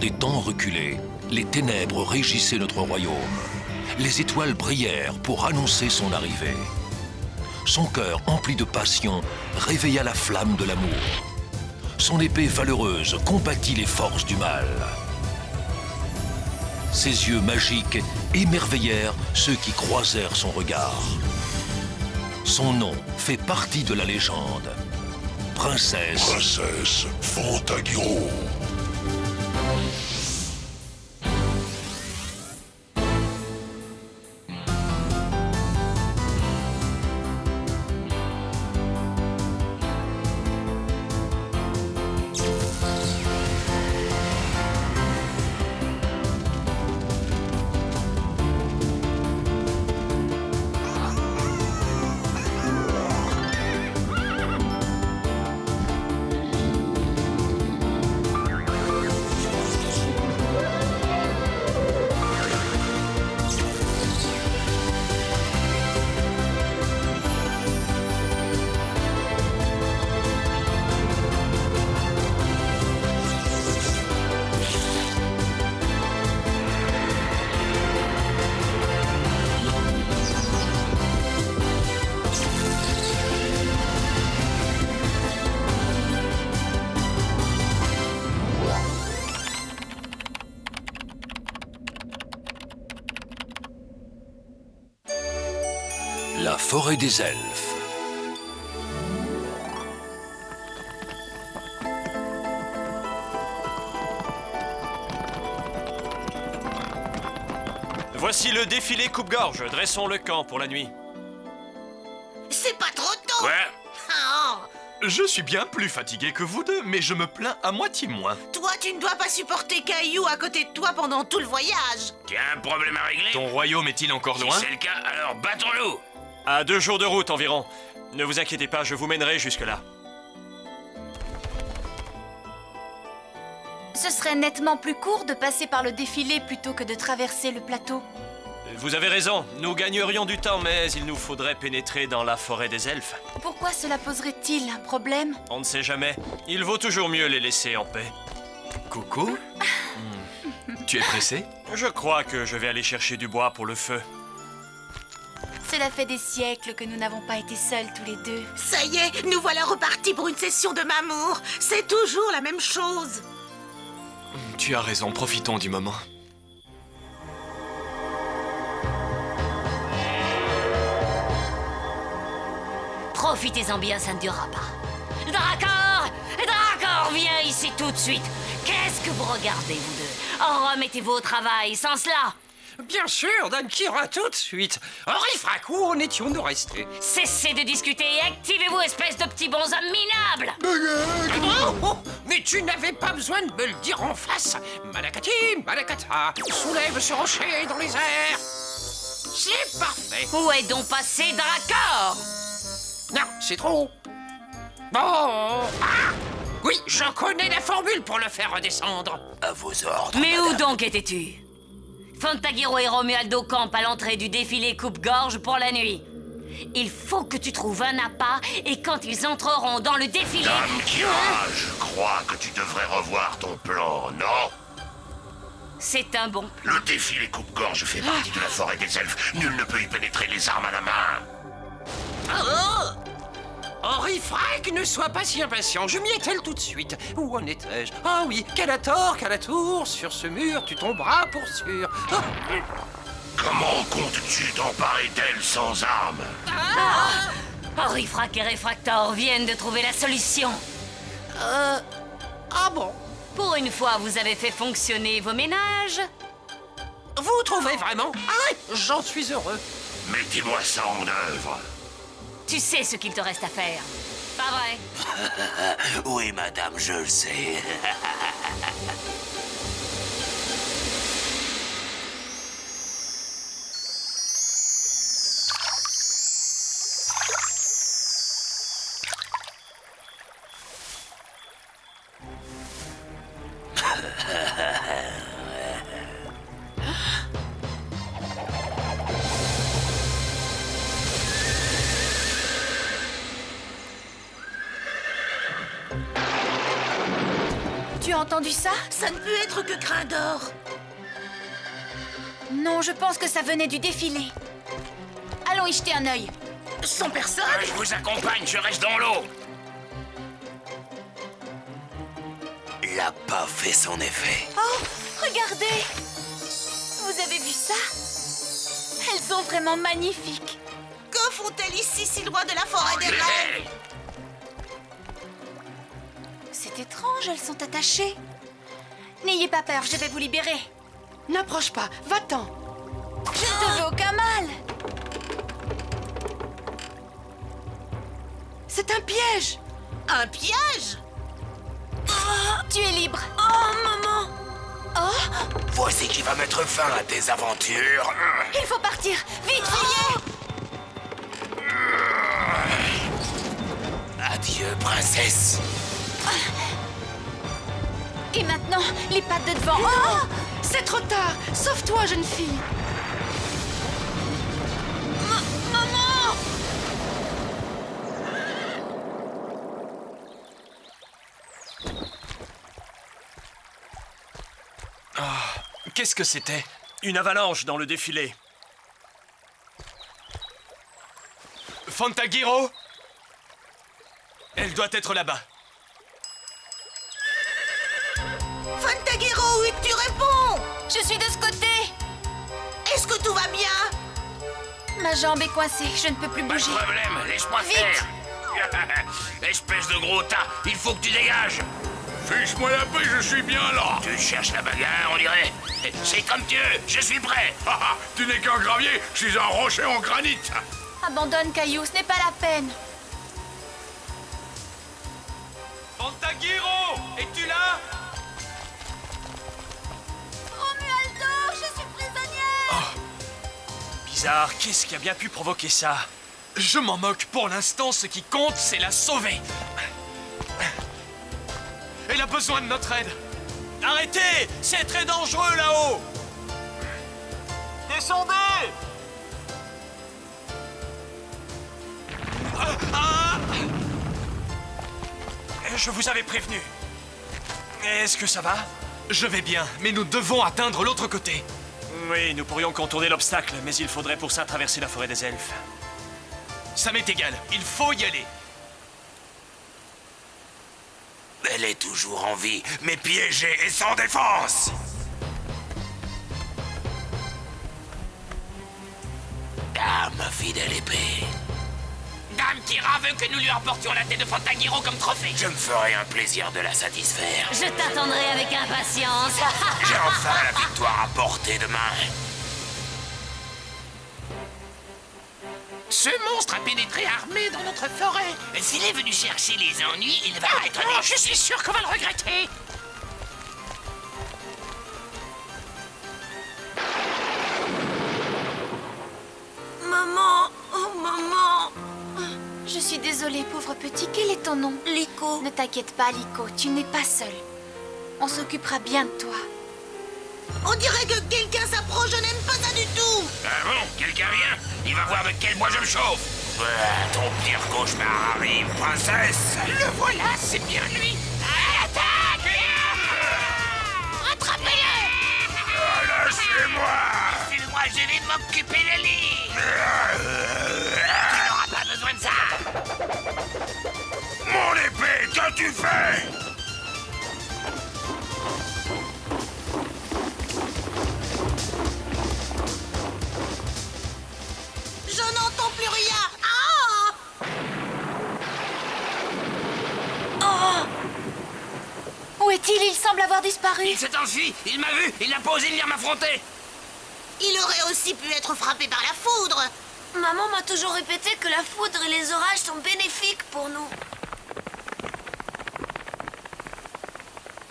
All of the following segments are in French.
des temps reculés, les ténèbres régissaient notre royaume. Les étoiles brillèrent pour annoncer son arrivée. Son cœur, empli de passion, réveilla la flamme de l'amour. Son épée valeureuse combattit les forces du mal. Ses yeux magiques émerveillèrent ceux qui croisèrent son regard. Son nom fait partie de la légende. Princesse Fantagiro. La forêt des elfes. Voici le défilé coupe-gorge. Dressons le camp pour la nuit. C'est pas trop tôt. Ouais. Oh, Je suis bien plus fatigué que vous deux, mais je me plains à moitié moins. toi, tu ne dois pas supporter Caillou à côté de toi pendant tout le voyage. Tu as un problème à régler? Ton royaume est-il encore Si loin? c'est le cas, alors battons-nous. À 2 jours de route environ. Ne vous inquiétez pas, je vous mènerai jusque-là. Ce serait nettement plus court de passer par le défilé plutôt que de traverser le plateau. Vous avez raison, nous gagnerions du temps, mais il nous faudrait pénétrer dans la forêt des elfes. Pourquoi cela poserait-il un problème? On ne sait jamais. Il vaut toujours mieux les laisser en paix. Coco? Tu es pressé? Je crois que je vais aller chercher du bois pour le feu. Cela fait des siècles que nous n'avons pas été seuls tous les deux. Ça y est, nous voilà repartis pour une session de Mamour. C'est toujours la même chose. Tu as raison, profitons du moment. Profitez-en bien, ça ne durera pas. Dracor, viens ici tout de suite. Qu'est-ce que vous regardez, vous deux? Oh, remettez-vous au travail, sans cela. Bien sûr, Dankira, tout de suite. Henri Frac, où en étions-nous restés? Cessez de discuter et activez-vous, espèce de petit bonhomme minable. Oh, mais tu n'avais pas besoin de me le dire en face. Malakati, Malakata, soulève ce rocher dans les airs. C'est parfait. Où est donc passé Dracor? Non, c'est trop. Bon. Ah, oui, je connais la formule pour le faire redescendre. À vos ordres. Mais où donc étais-tu? Fantagiro et Romualdo campent à l'entrée du défilé coupe-gorge pour la nuit. Il faut que tu trouves un appât et quand ils entreront dans le défilé... Dame Kira, je crois que tu devrais revoir ton plan, non? C'est un bon... Le défilé coupe-gorge fait partie de la forêt des elfes. Nul ne peut y pénétrer les armes à la main. Henri Frac, ne sois pas si impatient, je m'y attelle tout de suite. Où en étais-je? Ah oui, Calator, Calatour, sur ce mur, tu tomberas pour sûr. Ah. Comment comptes-tu t'emparer d'elle sans armes? Henri Frac et Réfractor viennent de trouver la solution. Ah bon? Pour une fois, vous avez fait fonctionner vos ménages. Vous trouvez vraiment? Ah oui, j'en suis heureux. Mettez-moi ça en œuvre. Tu sais ce qu'il te reste à faire. Pas vrai? Oui, madame, je le sais. entendu ça? Ça ne peut être que Grindor. Non, je pense que ça venait du défilé. Allons y jeter un œil. Sans personne? Je vous accompagne, je reste dans l'eau. L'appât fait son effet. Oh, regardez! Vous avez vu ça? Elles sont vraiment magnifiques. Que font-elles ici, si loin de la forêt des rêves? C'est étrange, elles sont attachées. N'ayez pas peur, je vais vous libérer. N'approche pas, va-t'en. Je ne te veux aucun mal. C'est un piège. Un piège? Tu es libre. Oh, maman! Voici qui va mettre fin à tes aventures. Il faut partir. Vite, fuyez! Adieu, princesse. Et maintenant, les pattes de devant. Oh! C'est trop tard. Sauve-toi, jeune fille. Maman! Qu'est-ce que c'était? Une avalanche dans le défilé. Fantagiro? Elle doit être là-bas. Fantagiro, oui, tu réponds! Je suis de ce côté. Est-ce que tout va bien? Ma jambe est coincée, je ne peux plus Pas de bouger. problème, laisse-moi Vite. faire. Espèce de gros tas, il faut que tu dégages. Fiche-moi la paix, je suis bien là. Tu cherches la bagarre, on dirait. C'est comme tu veux, je suis prêt. Tu n'es qu'un gravier, je suis un rocher en granit. Abandonne, Caillou, ce n'est pas la peine. Fantagiro! Es-tu là? Romualdo, je suis prisonnière. Bizarre, qu'est-ce qui a bien pu provoquer ça? Je m'en moque. Pour l'instant, ce qui compte, c'est la sauver. Elle a besoin de notre aide. Arrêtez! C'est très dangereux là-haut! Descendez! Je vous avais prévenu. Est-ce que ça va? Je vais bien, mais nous devons atteindre l'autre côté. Oui, nous pourrions contourner l'obstacle, mais il faudrait pour ça traverser la forêt des elfes. Ça m'est égal, il faut y aller. Elle est toujours en vie, mais piégée et sans défense. Ah, ma fidèle épée. Dame Kira veut que nous lui emportions la tête de Fantagiro comme trophée. Je me ferai un plaisir de la satisfaire. Je t'attendrai avec impatience. J'ai enfin la victoire à portée de main. Ce monstre a pénétré armé dans notre forêt. S'il est venu chercher les ennuis, il va être... Oh, je suis sûr qu'on va le regretter. Maman! Oh, maman! Je suis désolée, pauvre petit. Quel est ton nom? Liko. Ne t'inquiète pas, Liko. Tu n'es pas seul. On s'occupera bien de toi. On dirait que quelqu'un s'approche, je n'aime pas ça du tout! Ah bon? Quelqu'un vient? Il va voir de quel bois je me chauffe. Ton pire cauchemar arrive, princesse. Le voilà, c'est bien lui. Attaque! Rattrapez-le! Lâchez-moi! Laissez-moi, je vais m'occuper de lui. Tu n'auras pas besoin de ça. Mon épée, qu'as-tu fait? Je n'entends plus rien! Ah! Où est-il? Il semble avoir disparu. Il s'est enfui, il m'a vu, il n'a pas osé venir m'affronter. Il aurait aussi pu être frappé par la foudre! Maman m'a toujours répété que la foudre et les orages sont bénéfiques pour nous.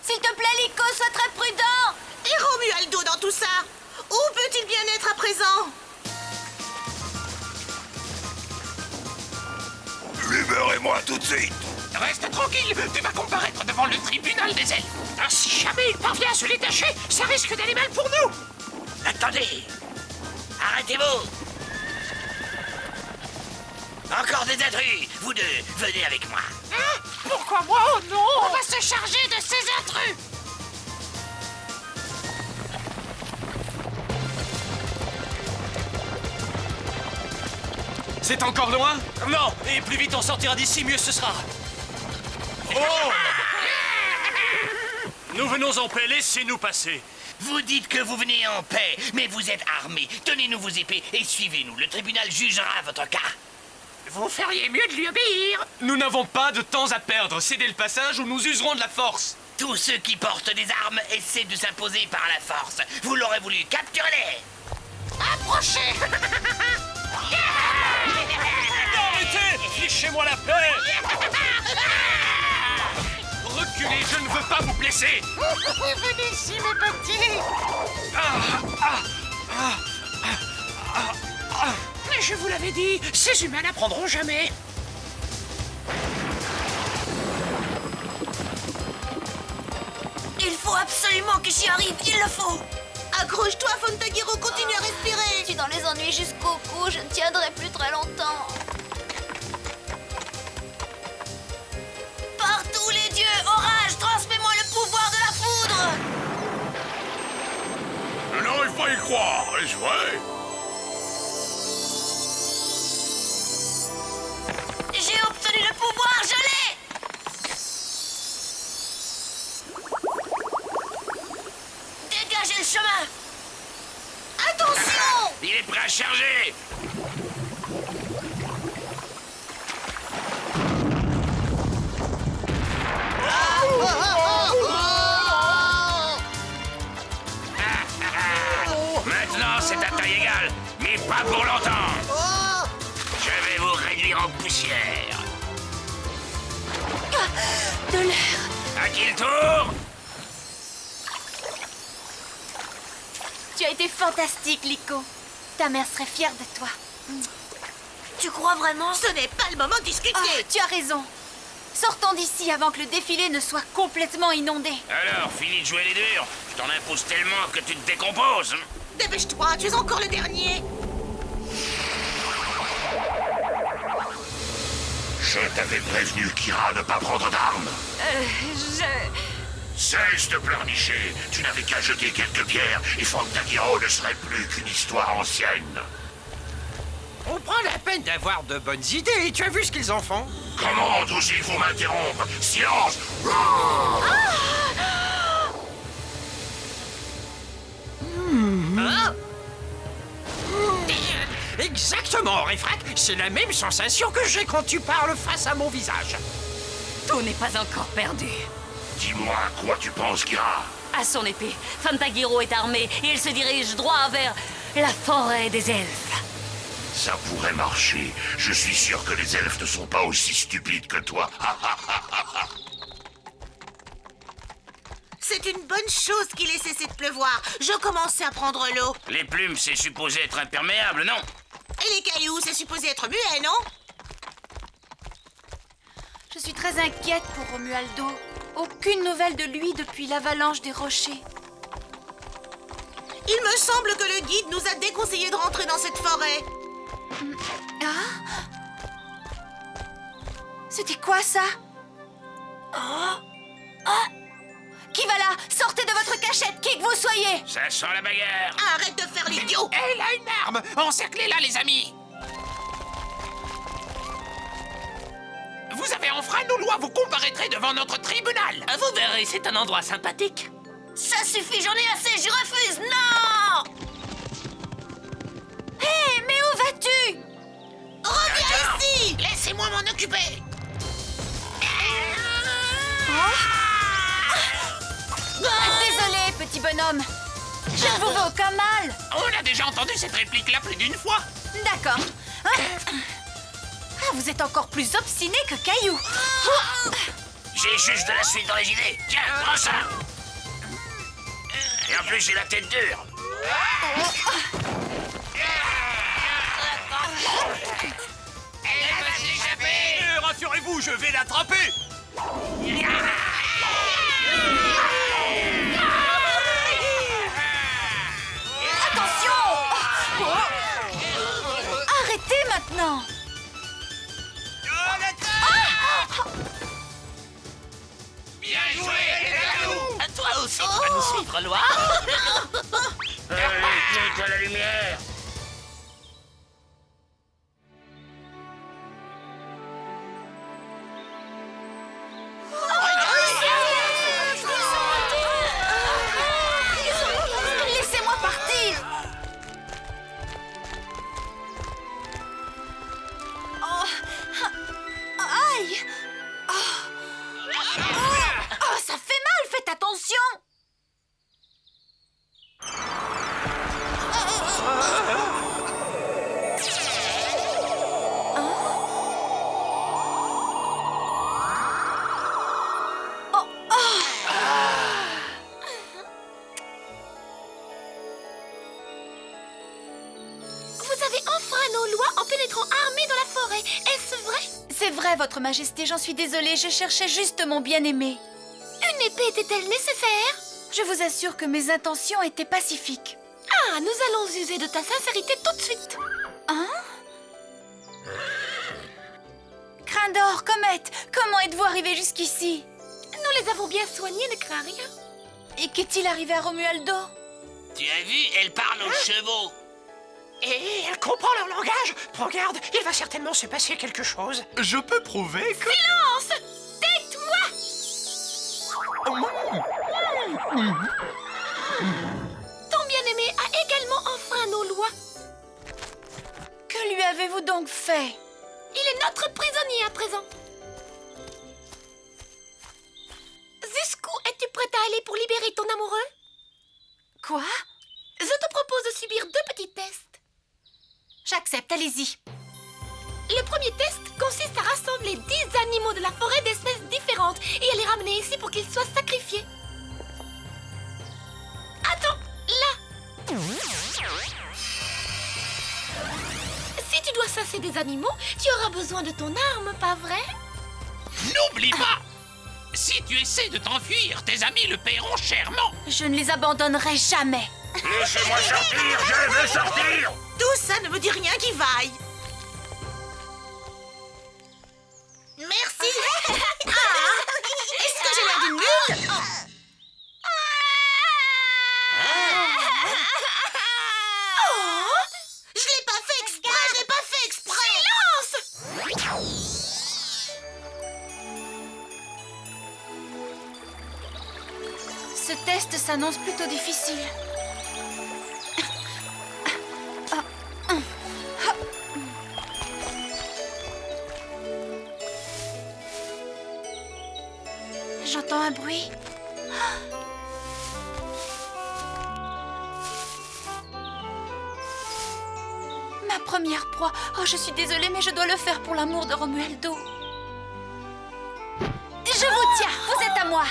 S'il te plaît, Liko, sois très prudent. Et Romualdo dans tout ça? Où peut-il bien être à présent? Libérez-moi tout de suite. Reste tranquille, tu vas comparaître devant le tribunal des elfes. Si jamais il parvient à se détacher, ça risque d'aller mal pour nous. Attendez. Arrêtez-vous. Encore des intrus. Vous deux, venez avec moi. Hein? Pourquoi moi? Oh non! On va se charger de ces intrus. C'est encore loin? Non, et plus vite on sortira d'ici, mieux ce sera. Oh! Nous venons en paix, laissez-nous passer. Vous dites que vous venez en paix, mais vous êtes armés. Tenez-nous vos épées et suivez-nous. Le tribunal jugera votre cas. Vous feriez mieux de lui obéir. Nous n'avons pas de temps à perdre. Cédez le passage ou nous userons de la force. Tous ceux qui portent des armes essaient de s'imposer par la force. Vous l'aurez voulu, capturez-les. Approchez. Arrêtez! Fichez-moi la paix! Reculez, je ne veux pas vous blesser. Venez ici, mes petits. Mais je vous l'avais dit, ces humains n'apprendront jamais. Il faut absolument que j'y arrive, il le faut. Accroche-toi, Fantagiro, continue à respirer. Je suis dans les ennuis jusqu'au cou, je ne tiendrai plus très longtemps. Par tous les dieux, Orage, transmets-moi le pouvoir de la foudre. Je n'arrive pas à y croire, est-ce vrai? J'ai obtenu le pouvoir, je l'ai. Dégagez le chemin. Attention! Il est prêt à charger. Maintenant, c'est à taille égale, mais pas pour longtemps. Je vais vous réduire en poussière. De l'air. À qui le tour? Tu as été fantastique, Liko. Ta mère serait fière de toi. Tu crois vraiment? Ce n'est pas le moment de discuter. Ah, tu as raison. Sortons d'ici avant que le défilé ne soit complètement inondé. Alors, fini de jouer les durs. Je t'en impose tellement que tu te décomposes. Dépêche-toi, tu es encore le dernier. Je t'avais prévenu, Kira, de ne pas prendre d'armes. Cesse de pleurnicher. Tu n'avais qu'à jeter quelques pierres et Fantagiro ne serait plus qu'une histoire ancienne. On prend la peine d'avoir de bonnes idées et tu as vu ce qu'ils en font? Comment osez-vous m'interrompre? Silence! Exactement, Réfrac. C'est la même sensation que j'ai quand tu parles face à mon visage. Tout n'est pas encore perdu. Dis-moi, à quoi tu penses, Kira? À son épée, Fantagiro est armé et il se dirige droit vers la forêt des elfes. Ça pourrait marcher. Je suis sûr que les elfes ne sont pas aussi stupides que toi. C'est une bonne chose qu'il ait cessé de pleuvoir. Je commençais à prendre l'eau. Les plumes, c'est supposé être imperméable, non? Et les cailloux, c'est supposé être muet, non? Je suis très inquiète pour Romualdo. Aucune nouvelle de lui depuis l'avalanche des rochers. Il me semble que le guide nous a déconseillé de rentrer dans cette forêt. Ah? C'était quoi ça? Qui va là? Sortez de votre cachette, qui que vous soyez! Ça sent la bagarre. Arrête de faire l'idiot! Elle a une arme! Encerclez-la, les amis! Vous avez enfreint nos lois, vous comparaîtrez devant notre tribunal! Vous verrez, c'est un endroit sympathique. Ça suffit, j'en ai assez, je refuse! Non! Hé, mais où vas-tu? Reviens ici! Laissez-moi m'en occuper! Désolé, petit bonhomme. Je ne vous veux aucun mal. On a déjà entendu cette réplique-là plus d'une fois. D'accord. Vous êtes encore plus obstiné que Caillou. J'ai juste de la suite dans les idées. Tiens, prends ça. Et en plus, j'ai la tête dure. Elle va s'échapper! Rassurez-vous, je vais l'attraper. Attention! Arrêtez maintenant. Bien joué, les Toi aussi, tu vas nous suivre, Loa. Mets-toi la lumière. enfreint nos lois en pénétrant armés dans la forêt. Est-ce vrai? C'est vrai, Votre Majesté, j'en suis désolée, je cherchais juste mon bien-aimé. Une épée était-elle nécessaire? Je vous assure que mes intentions étaient pacifiques. Ah, nous allons user de ta sincérité tout de suite. Hein? Crin d'or, Comète, comment êtes-vous arrivé jusqu'ici? Nous les avons bien soignés, ne crains rien. Et qu'est-il arrivé à Romualdo? Tu as vu, elle parle aux chevaux. Et elle comprend leur langage. Prends garde, il va certainement se passer quelque chose. Je peux prouver que... Silence! Tais-toi! Ton bien-aimé a également enfreint nos lois. Que lui avez-vous donc fait? Il est notre prisonnier à présent. Jusqu'où es-tu prête à aller pour libérer ton amoureux? Quoi? Je te propose de subir 2 petits tests. J'accepte, allez-y. Le premier test consiste à rassembler 10 animaux de la forêt d'espèces différentes et à les ramener ici pour qu'ils soient sacrifiés. Attends, là! Si tu dois chasser des animaux, tu auras besoin de ton arme, pas vrai? N'oublie pas, si tu essaies de t'enfuir, tes amis le paieront chèrement. Je ne les abandonnerai jamais. Laissez-moi sortir, je veux sortir. Tout ça ne me dit rien qui vaille. Merci. Est-ce que j'ai l'air d'une nulle? Je l'ai pas fait exprès, je l'ai pas fait exprès. Silence! Ce test s'annonce plutôt difficile. J'entends un bruit. Ma première proie. Oh, je suis désolée, mais je dois le faire pour l'amour de Romualdo. Je vous tiens, vous êtes à moi.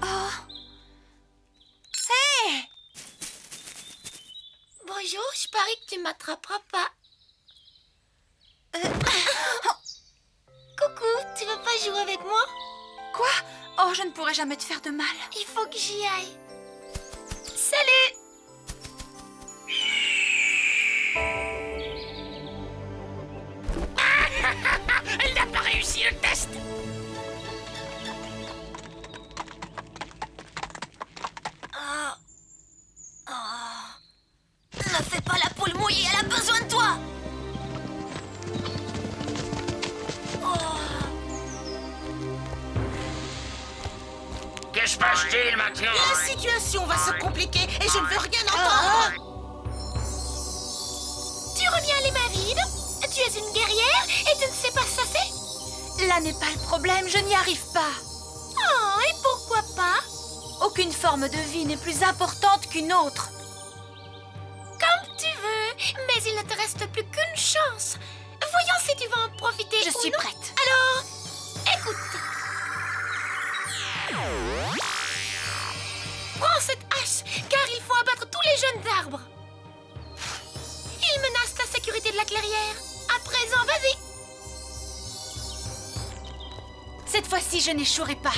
Oh. Hé! Bonjour, je parie que tu m'attraperas pas. Coucou, tu veux pas jouer avec moi? Quoi? Oh, je ne pourrai jamais te faire de mal. Il faut que j'y aille. Salut! Elle n'a pas réussi le test. Ne fais pas la poule mouillée, elle a besoin de toi! Que se passe-t-il maintenant? La situation va se compliquer et je ne veux rien entendre! Tu reviens les mains vides? Tu es une guerrière et tu ne sais pas chasser? Là n'est pas le problème, je n'y arrive pas. Oh, et pourquoi pas? Aucune forme de vie n'est plus importante qu'une autre. Comme tu veux, mais il ne te reste plus qu'une chance. Voyons si tu vas en profiter. Je suis ou non. prête. Alors, écoute. Prends cette hache, car il faut abattre tous les jeunes arbres. Ils menacent la sécurité de la clairière. À présent, vas-y. Cette fois-ci, je n'échouerai pas.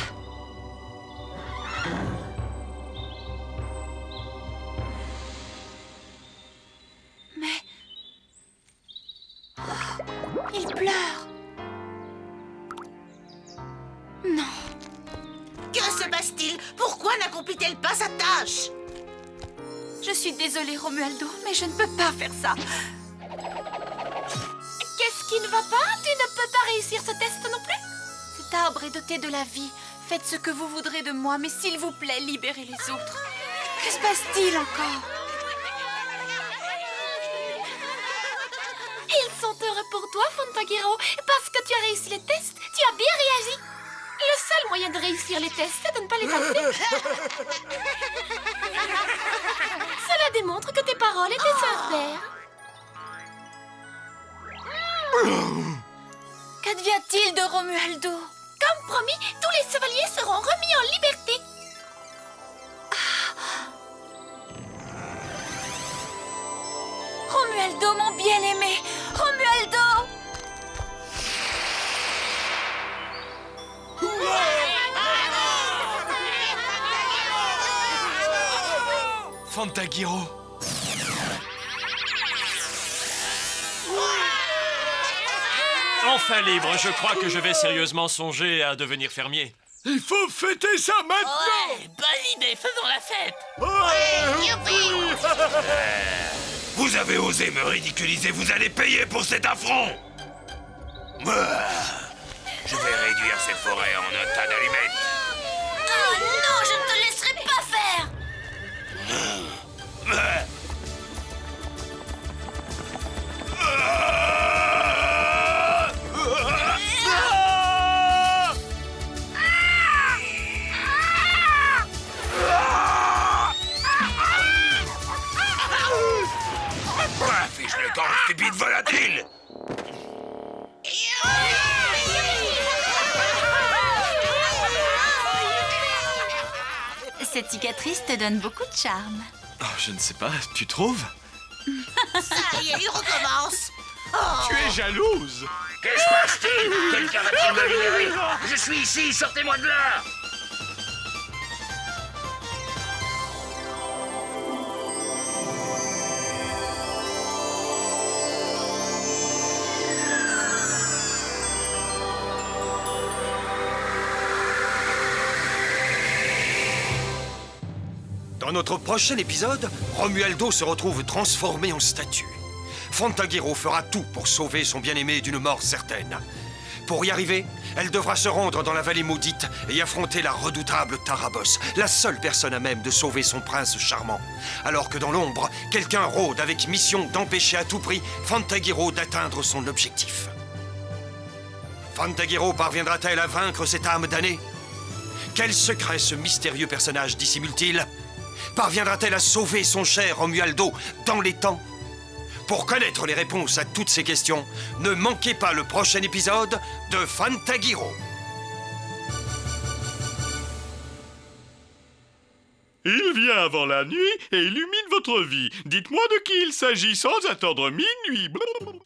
Mais... il pleure. Non. Que se passe-t-il? Pourquoi n'accomplit-elle pas sa tâche? Je suis désolée, Romualdo, mais je ne peux pas faire ça. Qu'est-ce qui ne va pas? Tu ne peux pas réussir ce test non plus? Cet arbre est doté de la vie. Faites ce que vous voudrez de moi, mais s'il vous plaît, libérez les autres. Que se passe-t-il encore? Ils sont heureux pour toi, Fantagiro, parce que tu as réussi les tests. Tu as bien réagi. Le seul moyen de réussir les tests, c'est de ne pas les passer. Cela démontre que tes paroles étaient sincères. Qu'advient-il de Romualdo? Comme promis, tous les chevaliers seront remis en liberté. Romualdo, mon bien-aimé! Romualdo! Fantagiro! Enfin libre, je crois que je vais sérieusement songer à devenir fermier. Il faut fêter ça maintenant! Ouais, bonne idée, faisons la fête! Vous avez osé me ridiculiser, vous allez payer pour cet affront! Je vais réduire ces forêts en un tas d'allumettes. Oh non, je ne te laisserai pas faire! Fiche le camp, stupide volatile! Cette cicatrice te donne beaucoup de charme. Oh, je ne sais pas, tu trouves? Ça y est, il recommence! Tu es jalouse! Que se passe-t-il? Quelqu'un va-t-il me libérer? Je suis ici, sortez-moi de là! Dans notre prochain épisode, Romualdo se retrouve transformé en statue. Fantagiro fera tout pour sauver son bien-aimé d'une mort certaine. Pour y arriver, elle devra se rendre dans la vallée maudite et affronter la redoutable Tarabos, la seule personne à même de sauver son prince charmant. Alors que dans l'ombre, quelqu'un rôde avec mission d'empêcher à tout prix Fantagiro d'atteindre son objectif. Fantagiro parviendra-t-elle à vaincre cette âme damnée? Quel secret ce mystérieux personnage dissimule-t-il? Parviendra-t-elle à sauver son cher Romualdo dans les temps? Pour connaître les réponses à toutes ces questions, ne manquez pas le prochain épisode de Fantagiro. Il vient avant la nuit et illumine votre vie. Dites-moi de qui il s'agit sans attendre minuit. Blablabla.